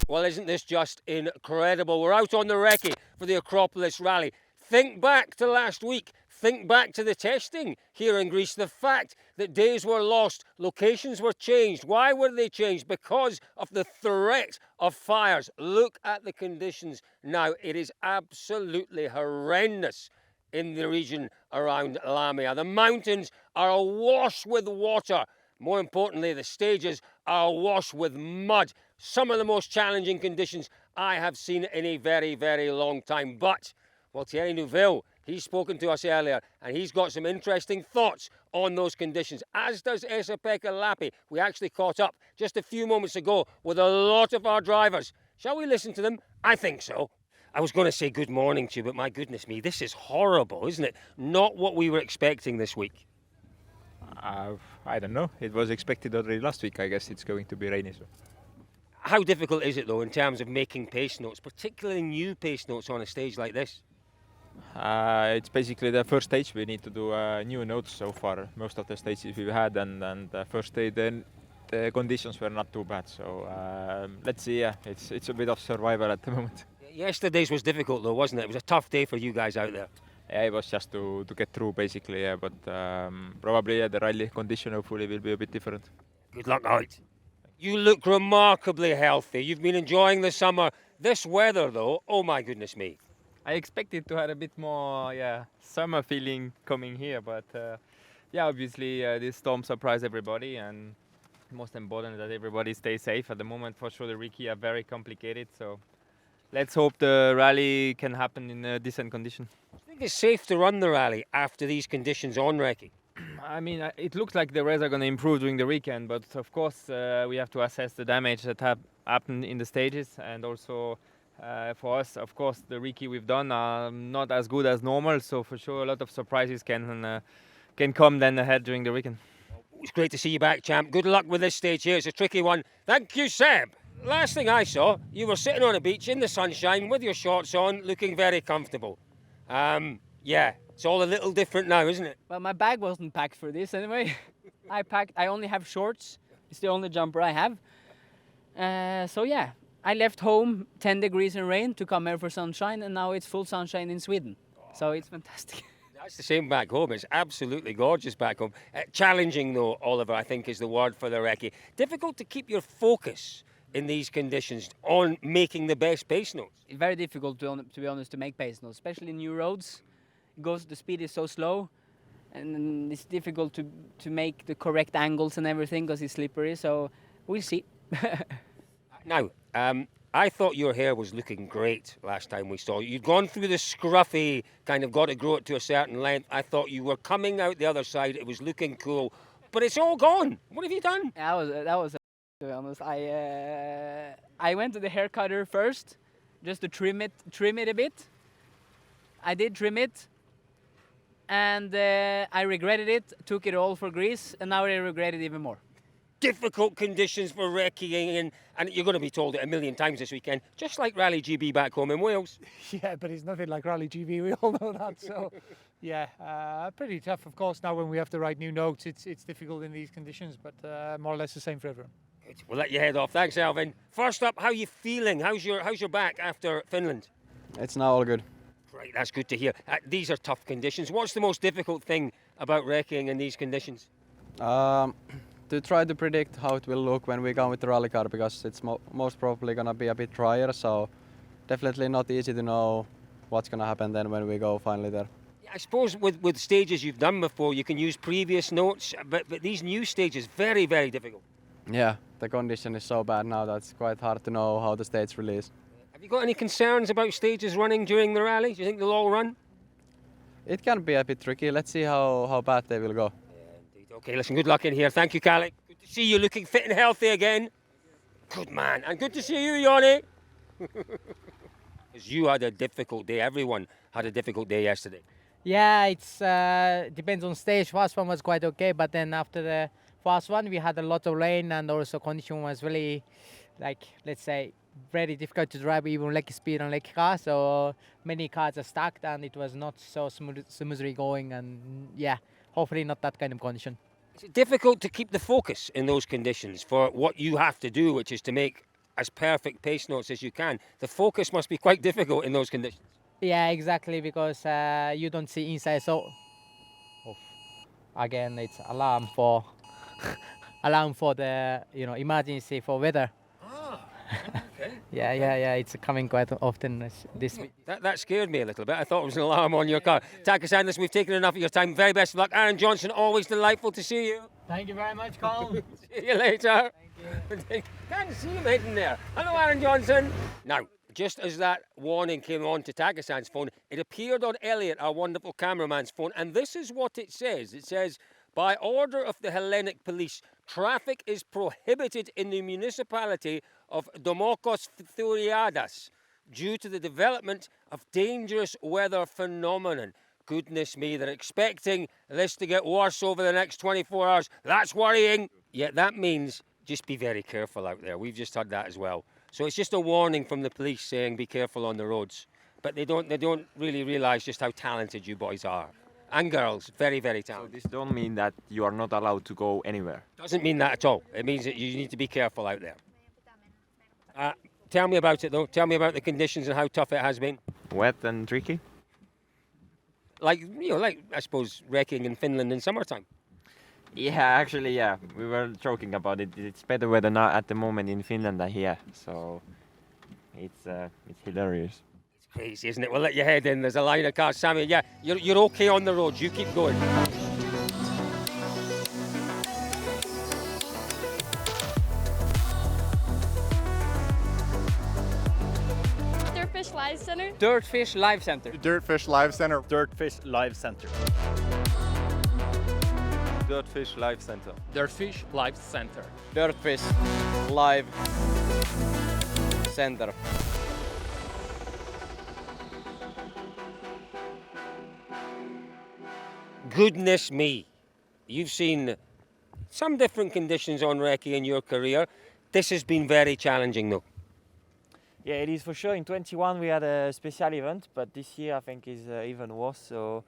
Well, isn't this just incredible? We're out on the Recce for the Acropolis Rally. Think back to last week. Think back to the testing here in Greece. The fact that days were lost, locations were changed. Why were they changed? Because of the threat of fires. Look at the conditions now. It is absolutely horrendous in the region around Lamia. The mountains are awash with water. More importantly, the stages are awash with mud. Some of the most challenging conditions I have seen in a very, very long time. But, well, Thierry Neuville, he's spoken to us earlier, and he's got some interesting thoughts on those conditions, as does Esa-Pekka Lappi. We actually caught up just a few moments ago with a lot of our drivers. Shall we listen to them? I think so. I was going to say good morning to you, but my goodness me, this is horrible, isn't it? Not what we were expecting this week. I don't know. It was expected already last week. I guess it's going to be rainy. So. How difficult is it, though, in terms of making pace notes, particularly new pace notes on a stage like this? It's basically the first stage. We need to do new notes so far. Most of the stages we've had, and the first day, then the conditions were not too bad. So let's see. Yeah, it's a bit of survival at the moment. Yesterday's was difficult, though, wasn't it? It was a tough day for you guys out there. Yeah, it was just to get through, basically. Yeah, but probably the rally condition hopefully will be a bit different. Good luck out. You look remarkably healthy. You've been enjoying the summer. This weather, though, oh my goodness me. I expected to have a bit more, summer feeling coming here, but obviously this storm surprised everybody, and most important that everybody stays safe. At the moment, for sure, the Recce are very complicated, so let's hope the rally can happen in a decent condition. I think it's safe to run the rally after these conditions on Recce. I mean, it looks like the race are going to improve during the weekend, but of course we have to assess the damage that happened in the stages, and also for us, of course, the Recce we've done are not as good as normal, so for sure a lot of surprises can come then ahead during the weekend. It's great to see you back, champ. Good luck with this stage here. It's a tricky one. Thank you, Seb. Last thing I saw, you were sitting on a beach in the sunshine with your shorts on, looking very comfortable. It's all a little different now, isn't it? Well, my bag wasn't packed for this anyway. I only have shorts. It's the only jumper I have. I left home 10 degrees in rain to come here for sunshine, and now it's full sunshine in Sweden. So it's fantastic. That's the same back home. It's absolutely gorgeous back home. Challenging, though, Oliver, I think is the word for the Recce. Difficult to keep your focus in these conditions on making the best pace notes. Very difficult, to be honest, to make pace notes, especially new roads. The speed is so slow, and it's difficult to make the correct angles and everything because it's slippery. So we'll see. Now, I thought your hair was looking great last time we saw you. You'd gone through the scruffy, kind of got to grow it to a certain length. I thought you were coming out the other side. It was looking cool, but it's all gone. What have you done? That was to be honest. I went to the hair cutter first, just to trim it a bit. I did trim it, and I regretted it. Took it all for Greece, and now I regret it even more. Difficult conditions for recceing, and you're going to be told it a million times this weekend, just like Rally GB back home in Wales. Yeah, but it's nothing like Rally GB, we all know that. So, pretty tough, of course. Now when we have to write new notes, it's difficult in these conditions, but more or less the same for everyone. Good. We'll let you head off. Thanks, Alvin. First up, how are you feeling? How's your back after Finland? It's now all good. Right, that's good to hear. These are tough conditions. What's the most difficult thing about recceing in these conditions? To try to predict how it will look when we go with the rally car, because it's most probably going to be a bit drier, so definitely not easy to know what's going to happen then when we go finally there. I suppose with stages you've done before, you can use previous notes, but these new stages, very, very difficult. Yeah, the condition is so bad now that it's quite hard to know how the stage will is. Have you got any concerns about stages running during the rally? Do you think they'll all run? It can be a bit tricky. Let's see how bad they will go. Okay, listen, good luck in here. Thank you, Calic. Good to see you looking fit and healthy again. Good man. And good to see you, Yanni. Because you had a difficult day. Everyone had a difficult day yesterday. Yeah, it's depends on stage. First one was quite okay, but then after the first one, we had a lot of rain, and also condition was really, let's say, very difficult to drive, even like speed on like car. So many cars are stuck, and it was not so smoothly going. And yeah, hopefully not that kind of condition. Is it difficult to keep the focus in those conditions for what you have to do, which is to make as perfect pace notes as you can. The focus must be quite difficult in those conditions. Yeah, exactly, because you don't see inside. So, oh, again, it's alarm for alarm for the emergency for weather. Okay. Yeah. It's coming quite often this week. That scared me a little bit. I thought it was an alarm on your car. Taka-san, listen, we've taken enough of your time. Very best of luck. Aaron Johnson, always delightful to see you. Thank you very much, Colin. See you later. Can't see him heading there. Hello, Aaron Johnson. Now, just as that warning came on to Taka-san's phone, it appeared on Elliot, our wonderful cameraman's phone, and this is what it says. It says, by order of the Hellenic Police, traffic is prohibited in the municipality of Domokos Thuriadas due to the development of dangerous weather phenomenon. Goodness me, they're expecting this to get worse over the next 24 hours. That's worrying. Yet that means just be very careful out there. We've just heard that as well. So it's just a warning from the police saying be careful on the roads. But they don't really realise just how talented you boys are. And girls, very, very So talented. this don't mean that you are not allowed to go anywhere. Doesn't mean that at all. It means that you need to be careful out there. Tell me about it though. Tell me about the conditions and how tough it has been. Wet and tricky? Like I suppose wrecking in Finland in summertime. Yeah, actually, yeah. We were joking about it. It's better weather now at the moment in Finland than here. So it's hilarious. It's crazy, isn't it? We'll let you head in. There's a line of cars. Sammy, yeah, you're okay on the roads. You keep going. DirtFish Live Center. DirtFish Live Center. DirtFish Live Center. DirtFish Live Center. DirtFish Live Center. DirtFish Live Center. DirtFish Live Center. Goodness me. You've seen some different conditions on Recce in your career. This has been very challenging though. Yeah, it is for sure. In 21 we had a special event, but this year I think is even worse. So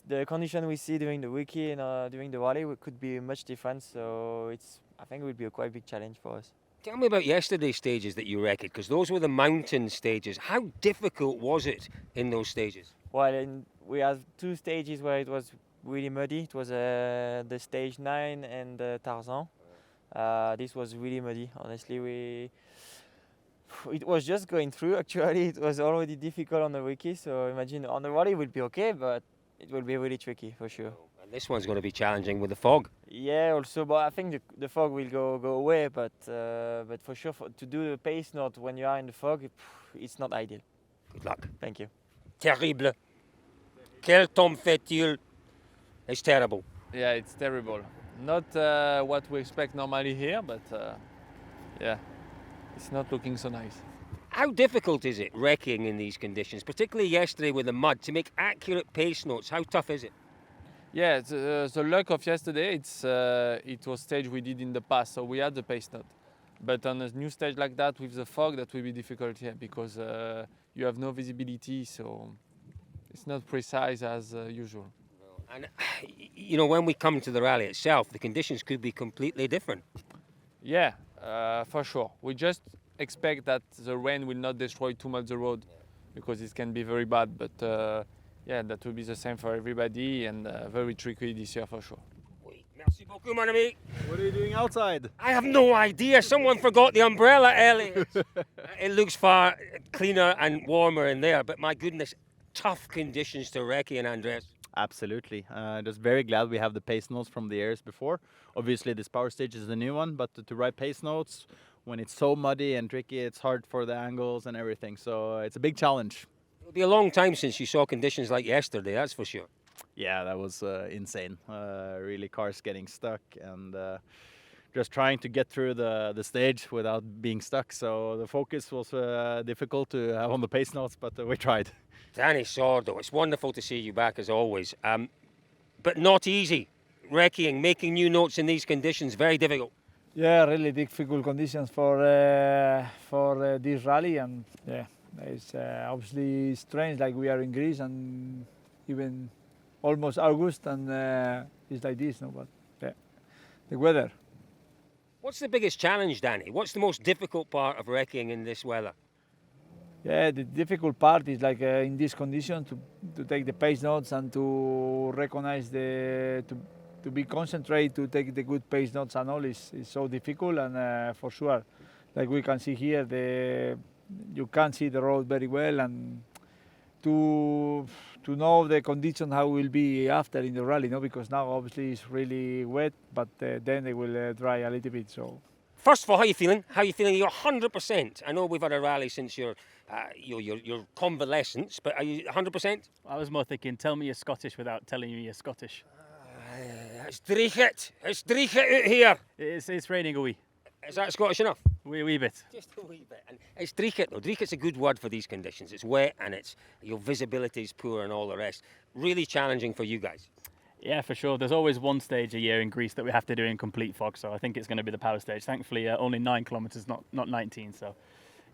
the condition we see during the wiki and during the rally could be much different. So I think it would be a quite big challenge for us. Tell me about yesterday's stages that you wrecked, because those were the mountain stages. How difficult was it in those stages? Well, we had two stages where it was really muddy. It was the stage 9 and Tarzan. This was really muddy. Honestly, it was just going through. Actually, it was already difficult on the wiki. So imagine on the rally it will be okay, but it will be really tricky for sure. And this one's going to be challenging with the fog. Yeah, also, but I think the fog will go away. But for sure, to do the pace note when you are in the fog, it's not ideal. Good luck. Thank you. Terrible. Quel temps fait-il? It's terrible. Yeah, it's terrible. Not what we expect normally here, but yeah, it's not looking so nice. How difficult is it wrecking in these conditions, particularly yesterday with the mud, to make accurate pace notes? How tough is it? Yeah, the luck of yesterday, it was stage we did in the past, so we had the pace note. But on a new stage like that with the fog, that will be difficult here because you have no visibility, so it's not precise as usual. And you know, when we come to the rally itself, the conditions could be completely different. Yeah, for sure. We just expect that the rain will not destroy too much the road because it can be very bad. But yeah, that will be the same for everybody and very tricky this year for sure. Merci beaucoup, mon ami. What are you doing outside? I have no idea. Someone forgot the umbrella, Elliot. It looks far cleaner and warmer in there, but my goodness, tough conditions to Recce and Andres. Absolutely. Just very glad we have the pace notes from the years before. Obviously, this power stage is the new one, but to write pace notes when it's so muddy and tricky, it's hard for the angles and everything. So it's a big challenge. It'll be a long time since you saw conditions like yesterday, that's for sure. Yeah, that was insane. Really, cars getting stuck and just trying to get through the stage without being stuck. So the focus was difficult to have on the pace notes, but we tried. Danny Sordo, it's wonderful to see you back as always, but not easy. Recceing, making new notes in these conditions, very difficult. Yeah, really difficult conditions for this rally, and yeah, it's obviously strange. Like we are in Greece and even almost August, and it's like this, no? But yeah, the weather. What's the biggest challenge, Danny? What's the most difficult part of wrecking in this weather? Yeah, the difficult part is like in this condition to take the pace notes and to recognize to be concentrated to take the good pace notes and all is so difficult, and for sure, like we can see here, you can't see the road very well, and to know the condition how it will be after in the rally, no, because now obviously it's really wet, but then it will dry a little bit. So. First of all, how are you feeling? How are you feeling? You're 100%. I know we've had a rally since your convalescence, but are you 100%? I was more thinking, tell me you're Scottish without telling me you're Scottish. It's dreichet. It's dreichet out here. It's raining a wee. Is that Scottish enough? Wee bit. Just a wee bit. And it's dreichet though. Dreichet's a good word for these conditions. It's wet and your visibility is poor and all the rest. Really challenging for you guys. Yeah, for sure. There's always one stage a year in Greece that we have to do in complete fog, so I think it's going to be the power stage. Thankfully, only 9 kilometres, not 19. So,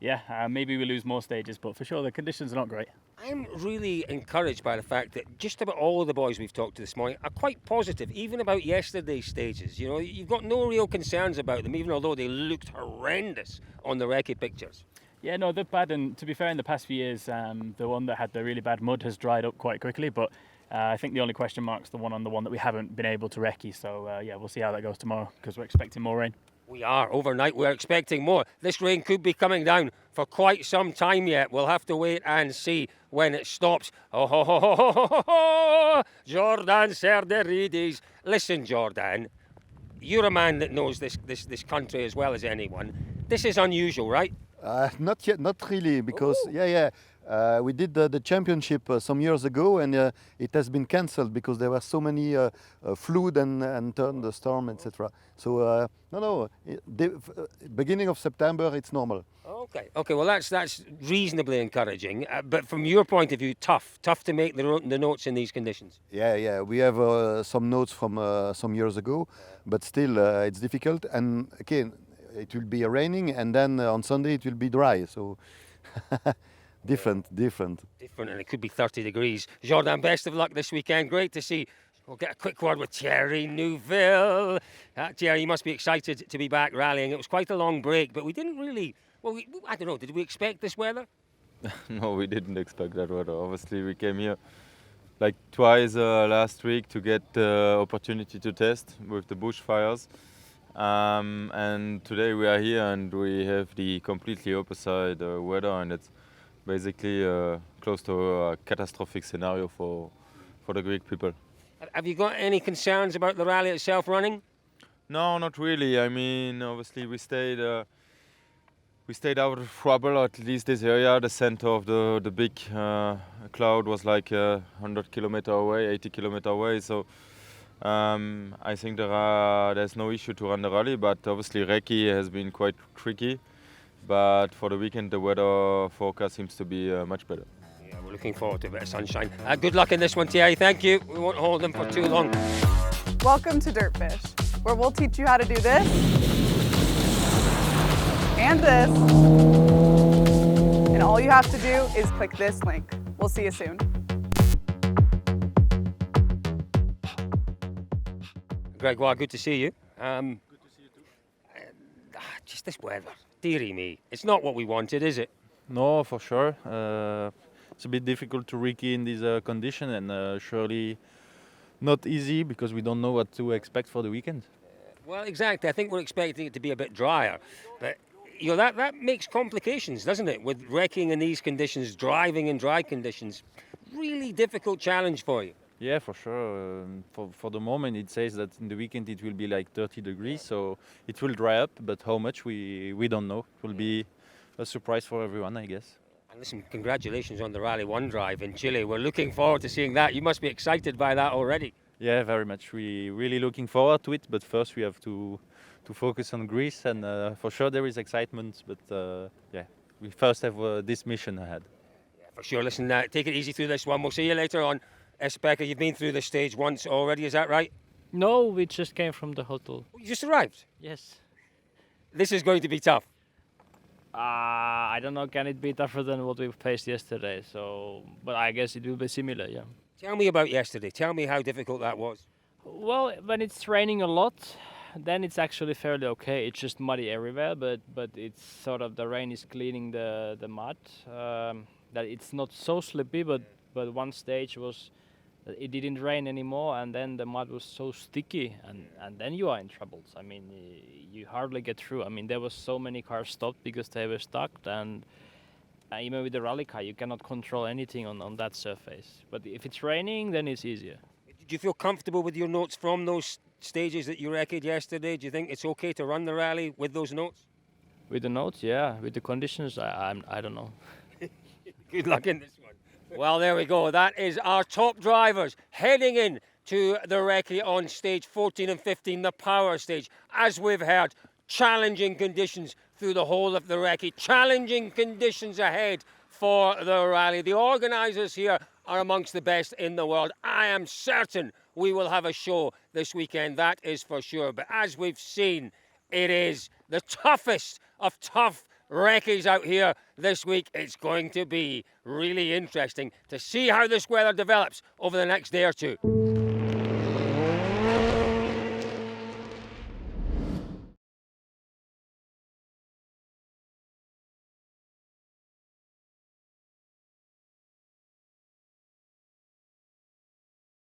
yeah, maybe we lose more stages, but for sure the conditions are not great. I'm really encouraged by the fact that just about all of the boys we've talked to this morning are quite positive, even about yesterday's stages. You know, you've got no real concerns about them, even although they looked horrendous on the Recce pictures. Yeah, no, they're bad, and to be fair, in the past few years, the one that had the really bad mud has dried up quite quickly, but I think the only question mark's the one that we haven't been able to recce. So, yeah, we'll see how that goes tomorrow, because we're expecting more rain. We are. Overnight, we're expecting more. This rain could be coming down for quite some time yet. We'll have to wait and see when it stops. Oh, ho, ho, ho, ho, ho, ho. Jordan Serderidis. Listen, Jordan, you're a man that knows this country as well as anyone. This is unusual, right? Not yet, not really, because, we did the championship some years ago, and it has been cancelled because there were so many flood and thunderstorm, etc. So beginning of September, it's normal. Okay. Well, that's reasonably encouraging. But from your point of view, tough to make the notes in these conditions. Yeah. We have some notes from some years ago, but still it's difficult. And again, it will be raining, and then on Sunday it will be dry. So. Different, and it could be 30 degrees. Jordan, best of luck this weekend. Great to see. We'll get a quick word with Thierry Neuville. Thierry, you must be excited to be back rallying. It was quite a long break, but we didn't really. Well, I don't know. Did we expect this weather? No, we didn't expect that weather. Obviously, we came here like twice last week to get the opportunity to test with the bushfires. And today we are here and we have the completely opposite weather, and it's basically close to a catastrophic scenario for the Greek people. Have you got any concerns about the rally itself running? No, not really. I mean, obviously we stayed out of trouble, at least this area. The center of the big cloud was like 100 kilometers away, 80 kilometers away. So I think there's no issue to run the rally, but obviously Recce has been quite tricky. But for the weekend, the weather forecast seems to be much better. Yeah, we're looking forward to a bit of sunshine. Good luck in this one, Thierry. Thank you. We won't hold them for too long. Welcome to DirtFish, where we'll teach you how to do this and this. And all you have to do is click this link. We'll see you soon. Gregoire, good to see you. Good to see you too. Just this weather. Dearie me. It's not what we wanted, is it? No, for sure. It's a bit difficult to recce in this condition, and surely not easy because we don't know what to expect for the weekend. Well, exactly. I think we're expecting it to be a bit drier. But you know, that makes complications, doesn't it? With wrecking in these conditions, driving in dry conditions. Really difficult challenge for you. Yeah, for sure. For the moment, it says that in the weekend it will be like 30 degrees, so it will dry up, but how much we don't know. It will be a surprise for everyone, I guess. And listen, congratulations on the Rally 1 drive in Chile. We're looking forward to seeing that. You must be excited by that already. Yeah, very much. We're really looking forward to it, but first we have to focus on Greece, and for sure there is excitement, but we first have this mission ahead. Yeah, for sure. Listen, take it easy through this one. We'll see you later on. Espeka, you've been through this stage once already, is that right? No, we just came from the hotel. You just arrived? Yes. This is going to be tough. I don't know, can it be tougher than what we faced yesterday? But I guess it will be similar, yeah. Tell me about yesterday. Tell me how difficult that was. Well, when it's raining a lot, then it's actually fairly okay. It's just muddy everywhere, but it's sort of the rain is cleaning the mud. That it's not so slippy, but one stage was it didn't rain anymore, and then the mud was so sticky, and then you are in trouble. I mean, you hardly get through. I mean, there was so many cars stopped because they were stuck, and even with the rally car, you cannot control anything on that surface. But if it's raining, then it's easier. Do you feel comfortable with your notes from those stages that you wrecked yesterday? Do you think it's okay to run the rally with those notes? With the notes, yeah. With the conditions, I don't know. Good luck in this one. Well, there we go. That is our top drivers heading in to the Recce on stage 14 and 15, the power stage. As we've heard, challenging conditions through the whole of the Recce, challenging conditions ahead for the rally. The organisers here are amongst the best in the world. I am certain we will have a show this weekend, that is for sure. But as we've seen, it is the toughest of tough Recce's out here this week. It's going to be really interesting to see how this weather develops over the next day or two.